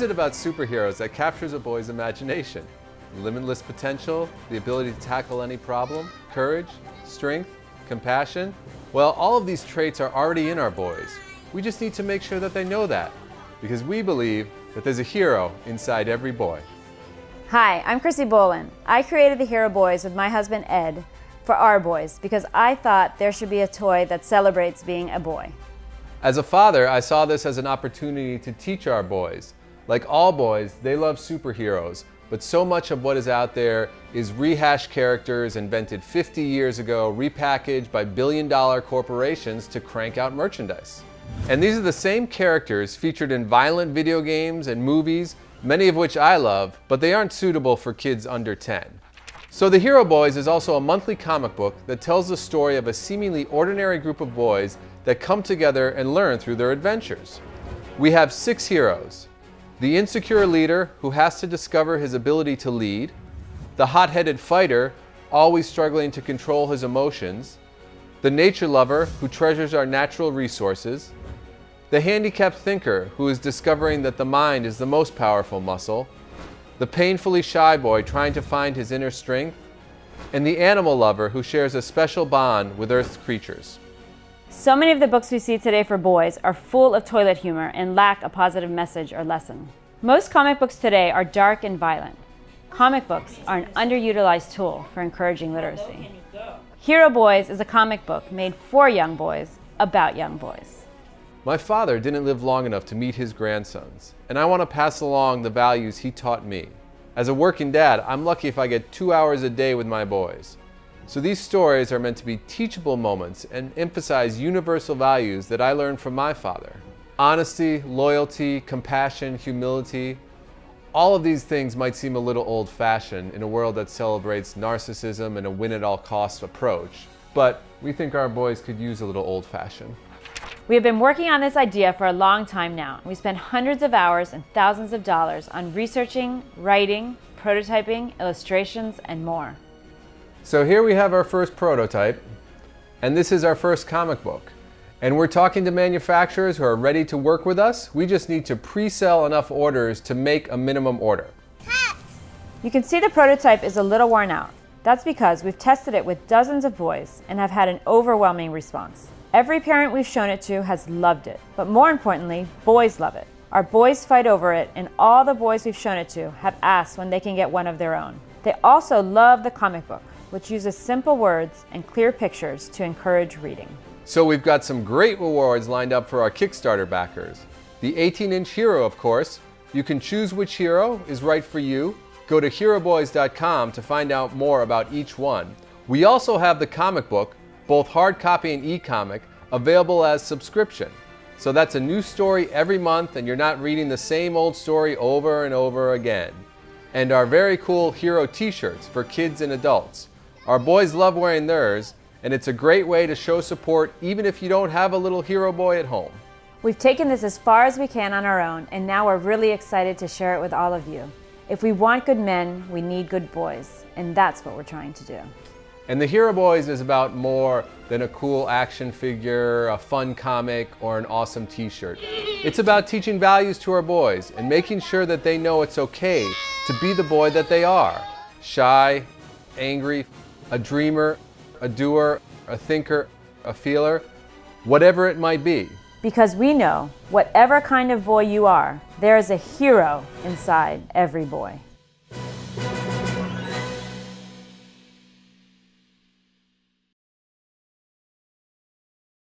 is it about superheroes that captures a boy's imagination? Limitless potential, the ability to tackle any problem, courage, strength, compassion? Well, all of these traits are already in our boys. We just need to make sure that they know that, because we believe that there's a hero inside every boy. Hi, I'm Chrissy Bolin. I created the Hero Boys with my husband Ed for our boys because I thought there should be a toy that celebrates being a boy. As a father, I saw this as an opportunity to teach our boys. Like all boys, they love superheroes, but so much of what is out there is rehashed characters invented 50 years ago, repackaged by billion-dollar corporations to crank out merchandise. And these are the same characters featured in violent video games and movies, many of which I love, but they aren't suitable for kids under 10. So the Hero Boys is also a monthly comic book that tells the story of a seemingly ordinary group of boys that come together and learn through their adventures. We have 6 heroes: the insecure leader who has to discover his ability to lead, the hot-headed fighter always struggling to control his emotions, the nature lover who treasures our natural resources, the handicapped thinker who is discovering that the mind is the most powerful muscle, the painfully shy boy trying to find his inner strength, and the animal lover who shares a special bond with Earth's creatures. So many of the books we see today for boys are full of toilet humor and lack a positive message or lesson. Most comic books today are dark and violent. Comic books are an underutilized tool for encouraging literacy. Hero Boys is a comic book made for young boys about young boys. My father didn't live long enough to meet his grandsons, and I want to pass along the values he taught me. As a working dad, I'm lucky if I get 2 hours a day with my boys. So these stories are meant to be teachable moments and emphasize universal values that I learned from my father. Honesty, loyalty, compassion, humility. All of these things might seem a little old-fashioned in a world that celebrates narcissism and a win-at-all-costs approach, but we think our boys could use a little old-fashioned. We have been working on this idea for a long time now. We spent hundreds of hours and thousands of dollars on researching, writing, prototyping, illustrations, and more. So here we have our first prototype, and this is our first comic book. And we're talking to manufacturers who are ready to work with us. We just need to pre-sell enough orders to make a minimum order. You can see the prototype is a little worn out. That's because we've tested it with dozens of boys and have had an overwhelming response. Every parent we've shown it to has loved it, but more importantly, boys love it. Our boys fight over it, and all the boys we've shown it to have asked when they can get one of their own. They also love the comic book, which uses simple words and clear pictures to encourage reading. So we've got some great rewards lined up for our Kickstarter backers. The 18-inch hero, of course. You can choose which hero is right for you. Go to heroboys.com to find out more about each one. We also have the comic book, both hard copy and e-comic, available as subscription. So that's a new story every month, and you're not reading the same old story over and over again. And our very cool hero t-shirts for kids and adults. Our boys love wearing theirs, and it's a great way to show support even if you don't have a little hero boy at home. We've taken this as far as we can on our own, and now we're really excited to share it with all of you. If we want good men, we need good boys, and that's what we're trying to do. And the Hero Boys is about more than a cool action figure, a fun comic, or an awesome t-shirt. It's about teaching values to our boys and making sure that they know it's okay to be the boy that they are. Shy, angry, a dreamer, a doer, a thinker, a feeler, whatever it might be. Because we know, whatever kind of boy you are, there is a hero inside every boy.